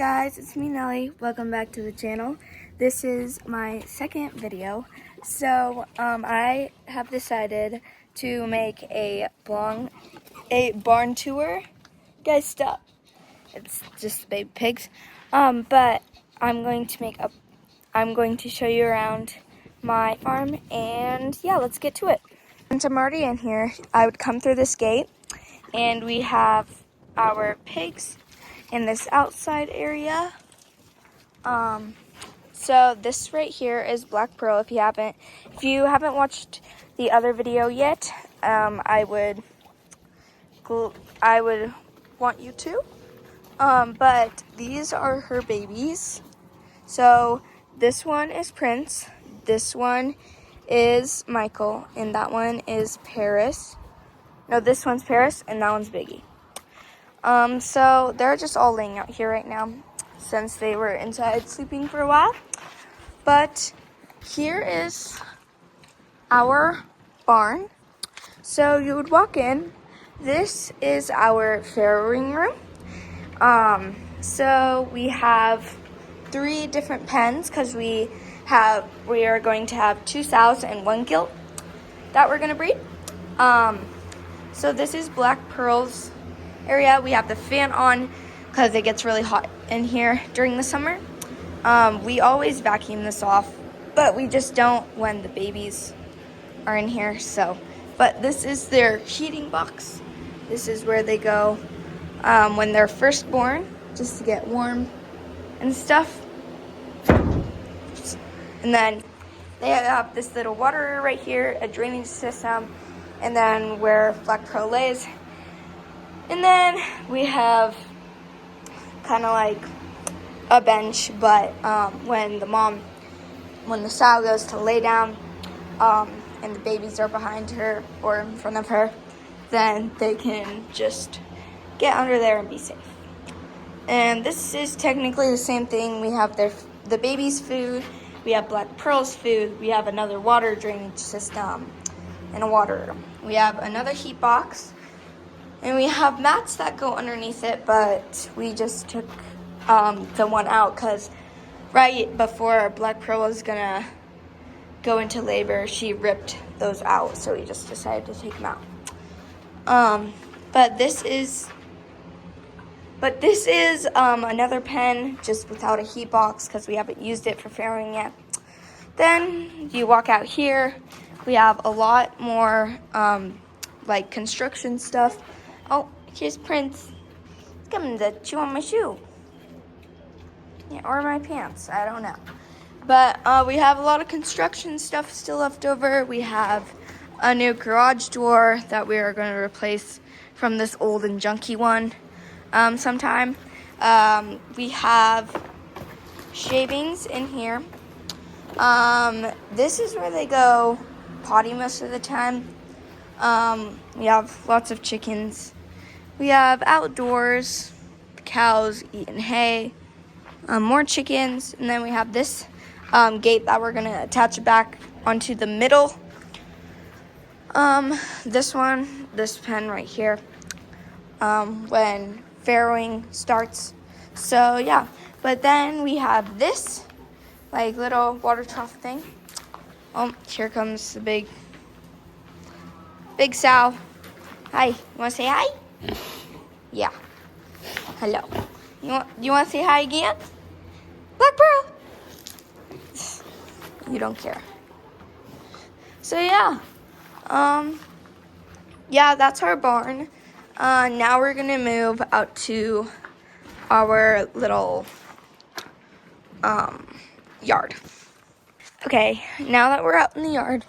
guys, it's me Nelly. Welcome back to the channel. This is my second video. So I have decided to make a barn tour. Guys, stop. It's just baby pigs. But I'm going to show you around my farm, and yeah, let's get to it. Since I'm already in here, I would come through this gate, and we have our pigs in this outside area. So this right here is Black Pearl. If you haven't watched the other video yet, I would want you to. But these are her babies. So this one is Prince, this one is Michael, and that one is Paris. No, this one's Paris, and that one's Biggie. So they're just all laying out here right now since they were inside sleeping for a while. But here is our barn. So you would walk in. This is our farrowing room. So we have 3 different pens because we are going to have 2 sows and 1 gilt that we're going to breed. So this is Black Pearl's area. We have the fan on because it gets really hot in here during the summer. We always vacuum this off, but we just don't when the babies are in here. But this is their heating box. This is where they go when they're first born, just to get warm and stuff. And then they have this little water right here, a drainage system, and then where Black Pearl lays. And then we have kind of like a bench, but when the sow goes to lay down, and the babies are behind her or in front of her, then they can just get under there and be safe. And this is technically the same thing. We have the baby's food, we have Black Pearl's food, we have another water drainage system, and a water. We have another heat box, and we have mats that go underneath it, but we just took the one out because right before Black Pearl was gonna go into labor, she ripped those out, so we just decided to take them out. But this is another pen, just without a heat box because we haven't used it for farrowing yet. Then you walk out here. We have a lot more like construction stuff. Oh, here's Prince. He's coming to chew on my shoe. Yeah, or my pants. I don't know. But we have a lot of construction stuff still left over. We have a new garage door that we are going to replace from this old and junky one sometime. We have shavings in here. This is where they go potty most of the time. We have lots of chickens. We have outdoors, cows eating hay, more chickens, and then we have this gate that we're going to attach back onto the middle. This pen right here, when farrowing starts. So yeah, but then we have this like little water trough thing. Oh, here comes the big sow. Hi, you want to say hi? Yeah. Hello. You want to say hi again? Black Pearl. You don't care. So yeah. Yeah, that's our barn. Now we're gonna move out to our little yard. Okay, now that we're out in the yard,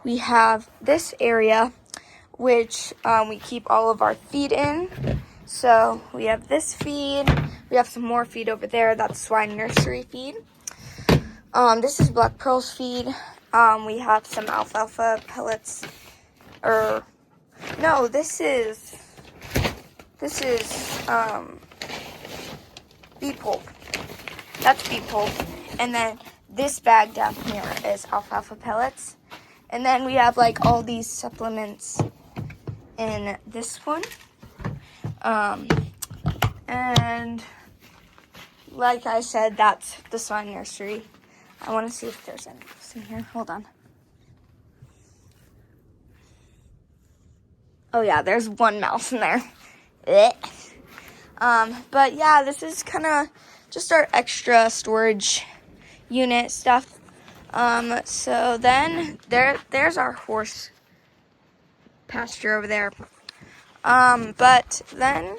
we have this area which we keep all of our feed in. So we have this feed. We have some more feed over there. That's swine nursery feed. This is Black Pearl's feed. We have some alfalfa pellets. No, this is beet pulp. That's beet pulp. And then this bag down here is alfalfa pellets. And then we have like all these supplements in this one. And like I said, that's the Swan Nursery. I want to see if there's any in here. Hold on. Oh yeah, there's one mouse in there. But yeah, this is kind of just our extra storage unit stuff. So then there's our horse pasture over there. But then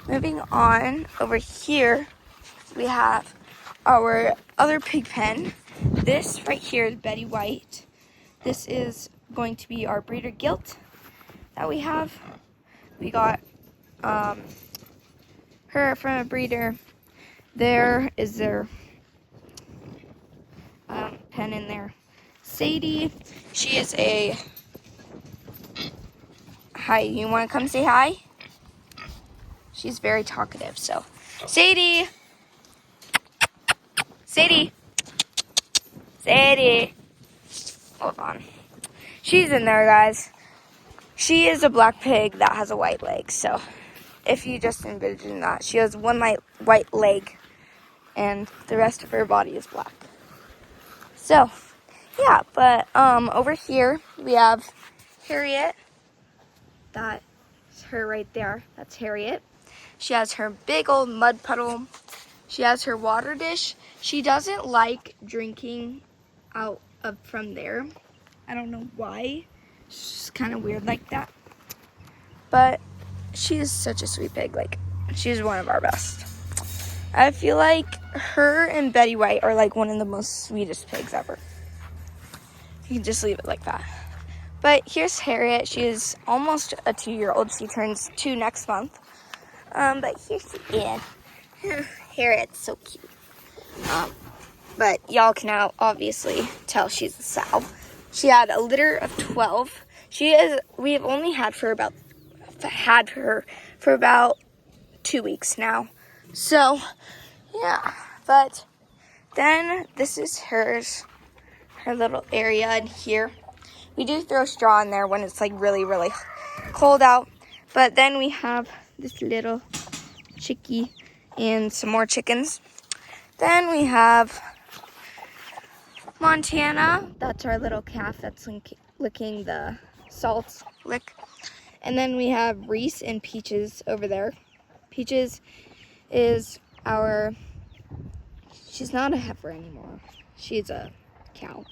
moving on over here, we have our other pig pen. This right here is Betty White. This is going to be our breeder gilt that we have. We got her from a breeder. There is their pen in there. Sadie, she is a... Hi, you want to come say hi? She's very talkative, so. Sadie! Sadie! Sadie! Hold on. She's in there, guys. She is a black pig that has a white leg, so if you just envision that, she has one white leg and the rest of her body is black. So, yeah, but over here we have Harriet. That's her right there. That's Harriet. She has her big old mud puddle. She has her water dish. She doesn't like drinking out of from there. I don't know why. She's kind of weird like that. But she is such a sweet pig. Like, she's one of our best. I feel like her and Betty White are like one of the most sweetest pigs ever. You can just leave it like that. But here's Harriet. She is almost a 2-year-old. She turns 2 next month. But here's she is. Harriet's so cute. But y'all can now obviously tell she's a sow. She had a litter of 12. We have only had her for about 2 weeks now. So, yeah. But then this is her little area in here. We do throw straw in there when it's like really, really cold out. But then we have this little chickie and some more chickens. Then we have Montana. That's our little calf that's licking the salt lick. And then we have Reese and Peaches over there. Peaches is she's not a heifer anymore. She's a cow.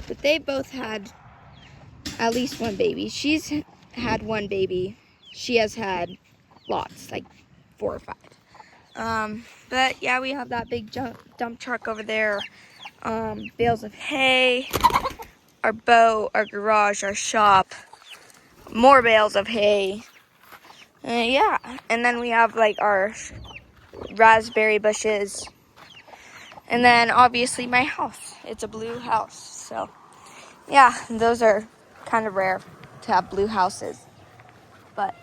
But they both had at least one baby. She's had one baby. She has had lots, like 4 or 5. But yeah, we have that big dump truck over there. Bales of hay, our boat, our garage, our shop, more bales of hay. Yeah, and then we have like our raspberry bushes. And then obviously my house. It's a blue house. So yeah, those are kind of rare to have blue houses. But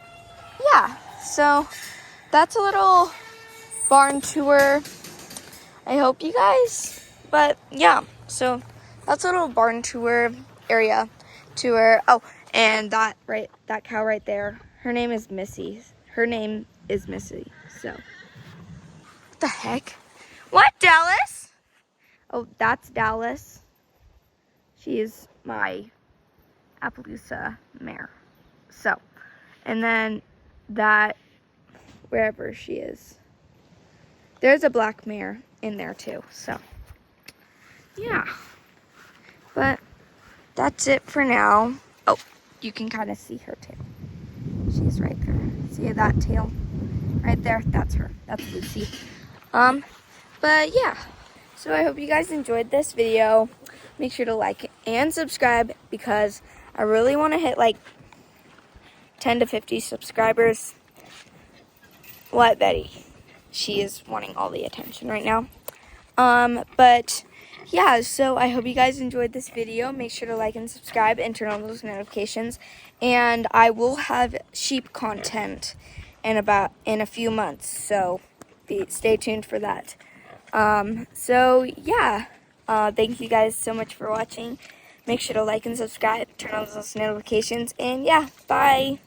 yeah, so that's a little barn tour. I hope you guys, but yeah, so that's a little barn tour area tour. Oh, and that cow right there, her name is Missy. So what the heck? What, Dallas? Oh, that's Dallas. She is my Appaloosa mare. So, and then that, wherever she is, there's a black mare in there too. So, yeah. But that's it for now. Oh, you can kind of see her tail. She's right there. See that tail? Right there? That's her. That's Lucy. But yeah. So I hope you guys enjoyed this video. Make sure to like and subscribe because I really want to hit like 10 to 50 subscribers. What, Betty? She is wanting all the attention right now. But yeah, so I hope you guys enjoyed this video. Make sure to like and subscribe and turn on those notifications. And I will have sheep content in a few months. So stay tuned for that. So yeah, thank you guys so much for watching. Make sure to like and subscribe, turn on those notifications, and yeah, bye.